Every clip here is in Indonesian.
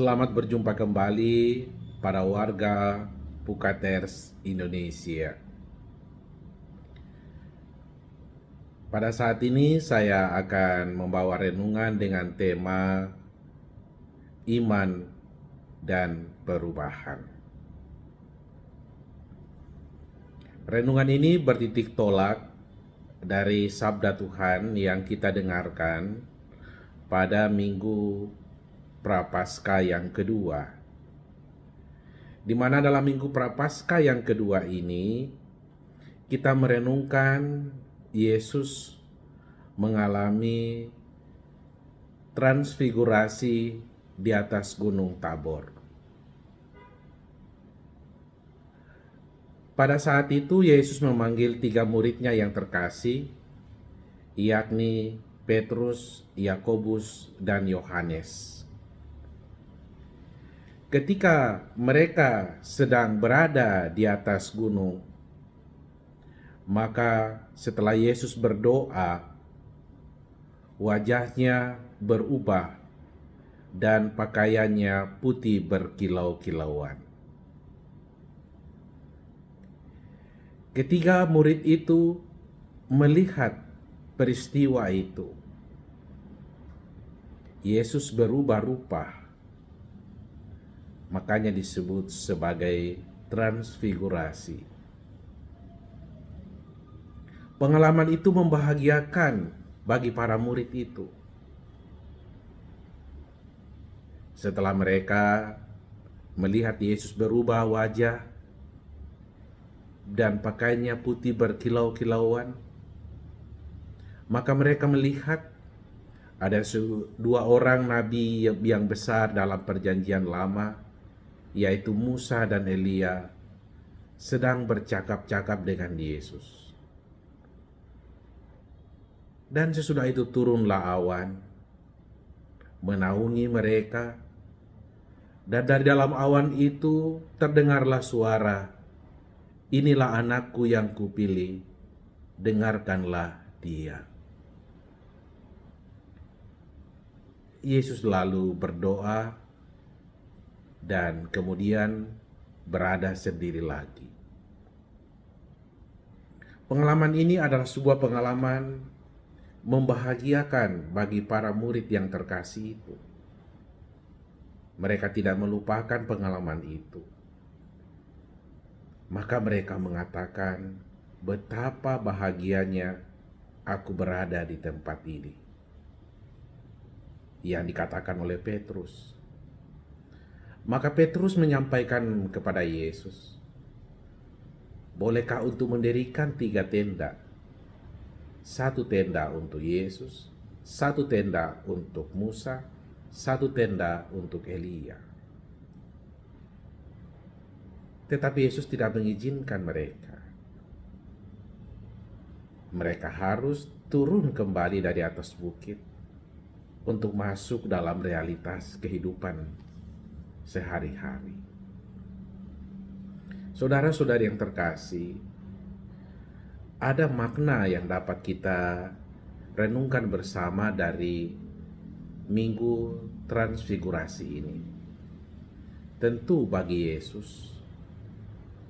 Selamat berjumpa kembali para warga Pukaters Indonesia. Pada saat ini saya akan membawa renungan dengan tema iman dan perubahan. Renungan ini bertitik tolak dari sabda Tuhan yang kita dengarkan pada Minggu Prapaskah yang kedua, di mana dalam Minggu Prapaskah yang kedua ini kita merenungkan Yesus mengalami transfigurasi di atas Gunung Tabor. Pada saat itu Yesus memanggil 3 muridnya yang terkasih, yakni Petrus, Yakobus, dan Yohanes. Ketika mereka sedang berada di atas gunung, maka setelah Yesus berdoa, wajahnya berubah dan pakaiannya putih berkilau-kilauan. Ketiga murid itu melihat peristiwa itu. Yesus berubah rupa, makanya disebut sebagai transfigurasi. Pengalaman itu membahagiakan bagi para murid itu. Setelah mereka melihat Yesus berubah wajah dan pakaiannya putih berkilau-kilauan, maka mereka melihat ada dua orang nabi yang besar dalam perjanjian lama, yaitu Musa dan Elia, sedang bercakap-cakap dengan Yesus. Dan sesudah itu turunlah awan, menaungi mereka, dan dari dalam awan itu terdengarlah suara, "Inilah anakku yang kupilih, dengarkanlah dia." Yesus lalu berdoa dan kemudian berada sendiri lagi. Pengalaman ini adalah sebuah pengalaman membahagiakan bagi para murid yang terkasih itu. Mereka tidak melupakan pengalaman itu. Maka mereka mengatakan, "Betapa bahagianya aku berada di tempat ini." Yang dikatakan oleh Petrus. Maka Petrus menyampaikan kepada Yesus, "Bolehkah untuk mendirikan 3 tenda? 1 tenda untuk Yesus, 1 tenda untuk Musa, 1 tenda untuk Elia." Tetapi Yesus tidak mengizinkan mereka. Mereka harus turun kembali dari atas bukit untuk masuk dalam realitas kehidupan sehari-hari. Saudara-saudari yang terkasih, ada makna yang dapat kita renungkan bersama dari Minggu Transfigurasi ini. Tentu bagi Yesus,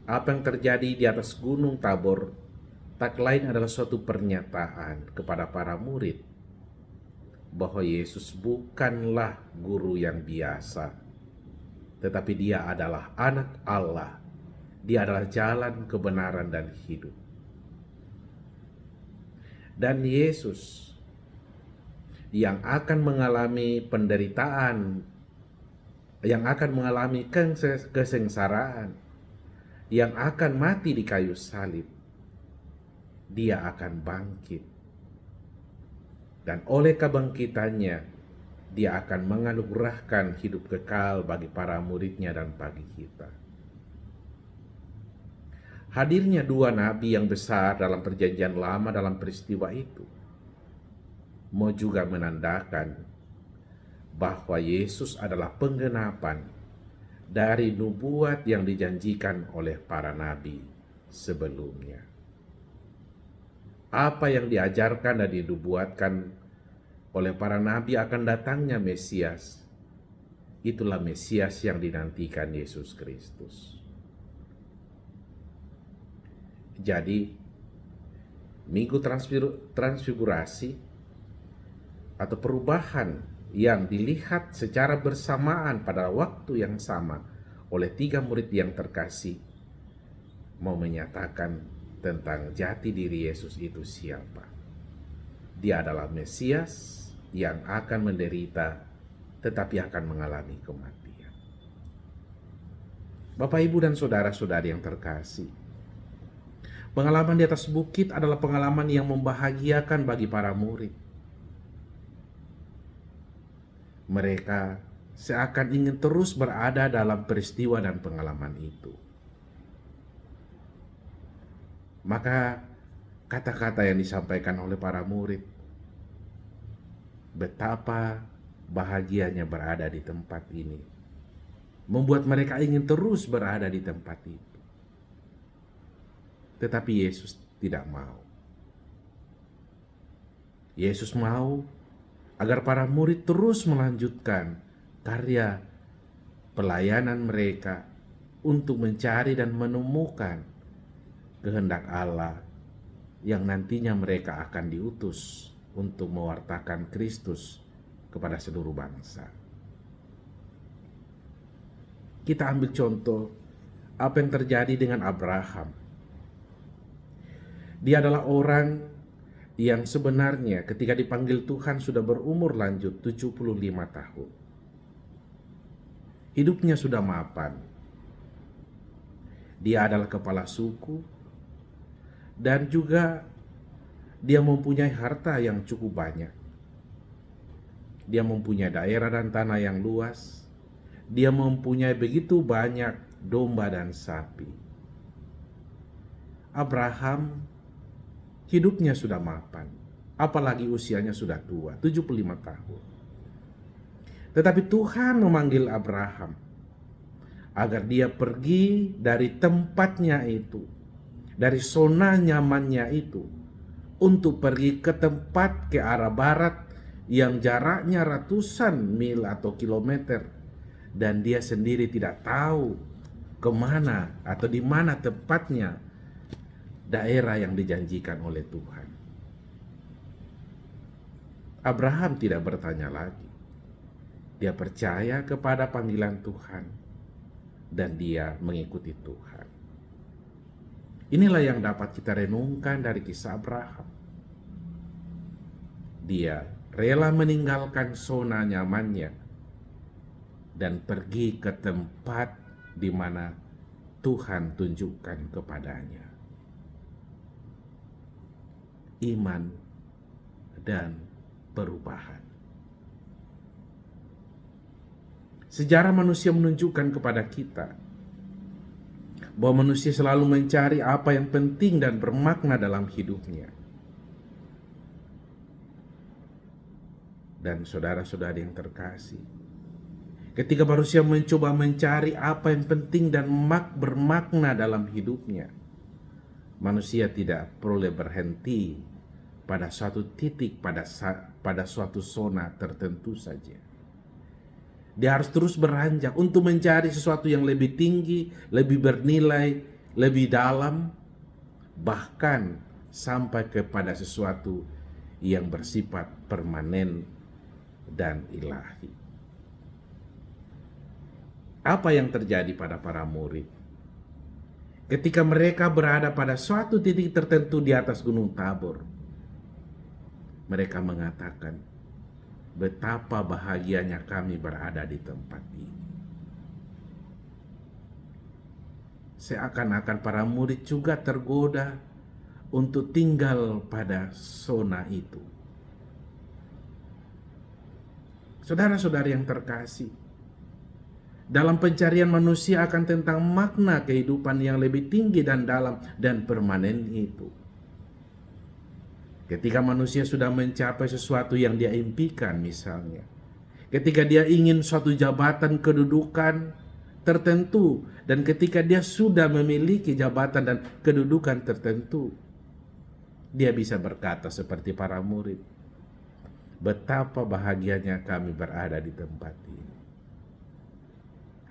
apa yang terjadi di atas Gunung Tabor tak lain adalah suatu pernyataan kepada para murid bahwa Yesus bukanlah guru yang biasa, tetapi dia adalah anak Allah. Dia adalah jalan, kebenaran, dan hidup. Dan Yesus yang akan mengalami penderitaan, yang akan mengalami kesengsaraan, yang akan mati di kayu salib, dia akan bangkit. Dan oleh kebangkitannya, dia akan menganugerahkan hidup kekal bagi para muridnya dan bagi kita. Hadirnya 2 nabi yang besar dalam perjanjian lama dalam peristiwa itu mau juga menandakan bahwa Yesus adalah penggenapan dari nubuat yang dijanjikan oleh para nabi sebelumnya. Apa yang diajarkan dan dinubuatkan oleh para nabi akan datangnya Mesias itulah Mesias yang dinantikan Yesus Kristus. Jadi, Minggu Transfigurasi atau perubahan yang dilihat secara bersamaan pada waktu yang sama oleh 3 murid yang terkasih mau menyatakan tentang jati diri Yesus itu siapa. Dia adalah Mesias yang akan menderita tetapi akan mengalami kematian. Bapak, Ibu, dan saudara-saudari yang terkasih, pengalaman di atas bukit adalah pengalaman yang membahagiakan bagi para murid. Mereka seakan ingin terus berada dalam peristiwa dan pengalaman itu. Maka kata-kata yang disampaikan oleh para murid, betapa bahagianya berada di tempat ini, membuat mereka ingin terus berada di tempat itu. Tetapi Yesus tidak mau. Yesus mau agar para murid terus melanjutkan karya pelayanan mereka untuk mencari dan menemukan kehendak Allah yang nantinya mereka akan diutus untuk mewartakan Kristus kepada seluruh bangsa. Kita ambil contoh apa yang terjadi dengan Abraham. Dia adalah orang yang sebenarnya ketika dipanggil Tuhan sudah berumur lanjut 75 tahun. Hidupnya sudah mapan. Dia adalah kepala suku dan juga dia mempunyai harta yang cukup banyak. Dia mempunyai daerah dan tanah yang luas. Dia mempunyai begitu banyak domba dan sapi. Abraham hidupnya sudah mapan, apalagi usianya sudah tua, 75 tahun. Tetapi Tuhan memanggil Abraham agar dia pergi dari tempatnya itu, dari zona nyamannya itu, untuk pergi ke tempat ke arah barat yang jaraknya ratusan mil atau kilometer, dan dia sendiri tidak tahu kemana atau di mana tepatnya daerah yang dijanjikan oleh Tuhan. Abraham tidak bertanya lagi. Dia percaya kepada panggilan Tuhan dan dia mengikuti Tuhan. Inilah yang dapat kita renungkan dari kisah Abraham. Dia rela meninggalkan zona nyamannya dan pergi ke tempat di mana Tuhan tunjukkan kepadanya. Iman dan perubahan. Sejarah manusia menunjukkan kepada kita bahwa manusia selalu mencari apa yang penting dan bermakna dalam hidupnya. Dan saudara-saudari yang terkasih, ketika manusia mencoba mencari apa yang penting dan bermakna dalam hidupnya, manusia tidak boleh berhenti pada suatu titik, pada suatu zona tertentu saja. Dia harus terus beranjak untuk mencari sesuatu yang lebih tinggi, lebih bernilai, lebih dalam, bahkan sampai kepada sesuatu yang bersifat permanen dan ilahi. Apa yang terjadi pada para murid? Ketika mereka berada pada suatu titik tertentu di atas Gunung Tabor, mereka mengatakan, betapa bahagianya kami berada di tempat ini. Seakan-akan para murid juga tergoda untuk tinggal pada zona itu. Saudara-saudari yang terkasih, dalam pencarian manusia akan tentang makna kehidupan yang lebih tinggi dan dalam dan permanen itu. Ketika manusia sudah mencapai sesuatu yang dia impikan, misalnya ketika dia ingin suatu jabatan kedudukan tertentu, dan ketika dia sudah memiliki jabatan dan kedudukan tertentu, dia bisa berkata seperti para murid, betapa bahagianya kami berada di tempat ini.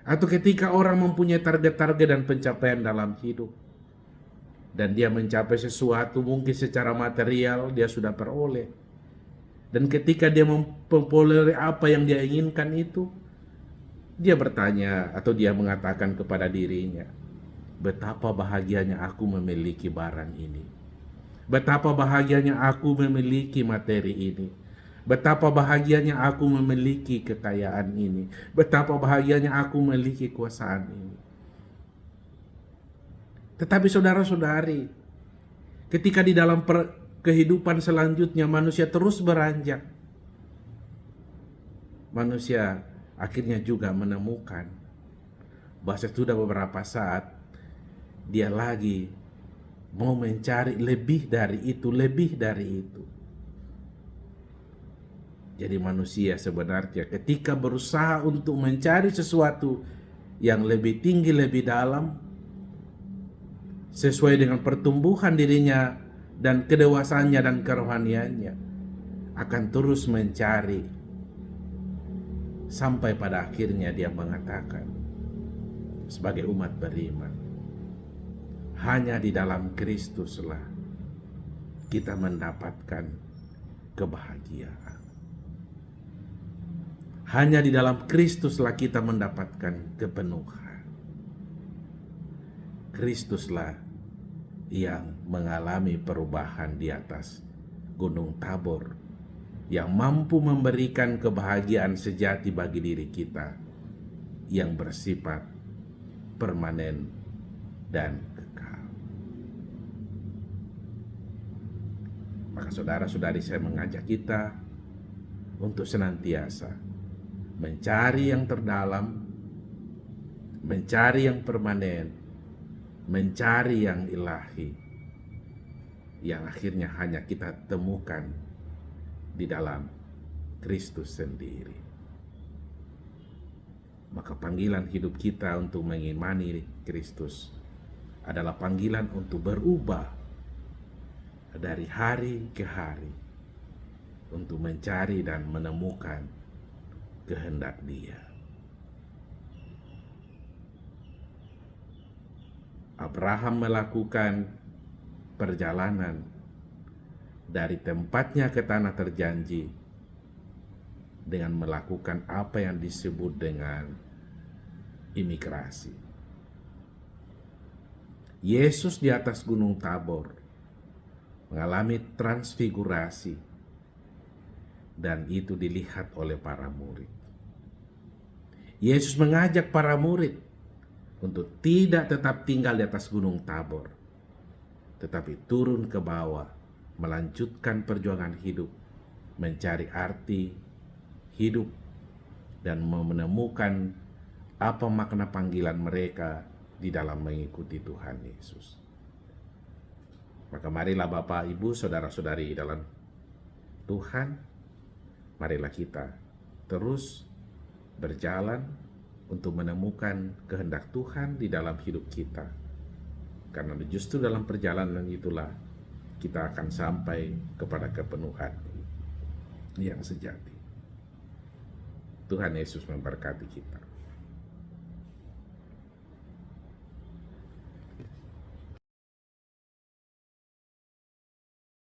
Atau ketika orang mempunyai target-target dan pencapaian dalam hidup, dan dia mencapai sesuatu mungkin secara material dia sudah peroleh. Dan ketika dia memperoleh apa yang dia inginkan itu, dia bertanya atau dia mengatakan kepada dirinya, betapa bahagianya aku memiliki barang ini. Betapa bahagianya aku memiliki materi ini. Betapa bahagianya aku memiliki kekayaan ini. Betapa bahagianya aku memiliki kekuasaan ini. Tetapi saudara-saudari, ketika di dalam kehidupan selanjutnya manusia terus beranjak, manusia akhirnya juga menemukan bahwa sudah beberapa saat dia lagi mau mencari lebih dari itu, lebih dari itu. Jadi manusia sebenarnya ketika berusaha untuk mencari sesuatu yang lebih tinggi, lebih dalam, sesuai dengan pertumbuhan dirinya dan kedewasaannya dan kerohaniannya, akan terus mencari sampai pada akhirnya dia mengatakan sebagai umat beriman, hanya di dalam Kristuslah kita mendapatkan kebahagiaan. Hanya di dalam Kristuslah kita mendapatkan kepenuhan. Kristuslah yang mengalami perubahan di atas Gunung Tabor, yang mampu memberikan kebahagiaan sejati bagi diri kita, yang bersifat permanen dan kekal. Maka saudara-saudari, saya mengajak kita untuk senantiasa mencari yang terdalam, mencari yang permanen, mencari yang ilahi, yang akhirnya hanya kita temukan di dalam Kristus sendiri. Maka panggilan hidup kita untuk mengimani Kristus adalah panggilan untuk berubah dari hari ke hari, untuk mencari dan menemukan kehendak Dia. Abraham melakukan perjalanan dari tempatnya ke tanah terjanji dengan melakukan apa yang disebut dengan imigrasi. Yesus di atas Gunung Tabor mengalami transfigurasi, dan itu dilihat oleh para murid. Yesus mengajak para murid untuk tidak tetap tinggal di atas Gunung Tabor, tetapi turun ke bawah, melanjutkan perjuangan hidup, mencari arti hidup, dan menemukan apa makna panggilan mereka di dalam mengikuti Tuhan Yesus. Maka marilah Bapak, Ibu, saudara-saudari dalam Tuhan, marilah kita terus berjalan untuk menemukan kehendak Tuhan di dalam hidup kita. Karena justru dalam perjalanan itulah kita akan sampai kepada kepenuhan yang sejati. Tuhan Yesus memberkati kita.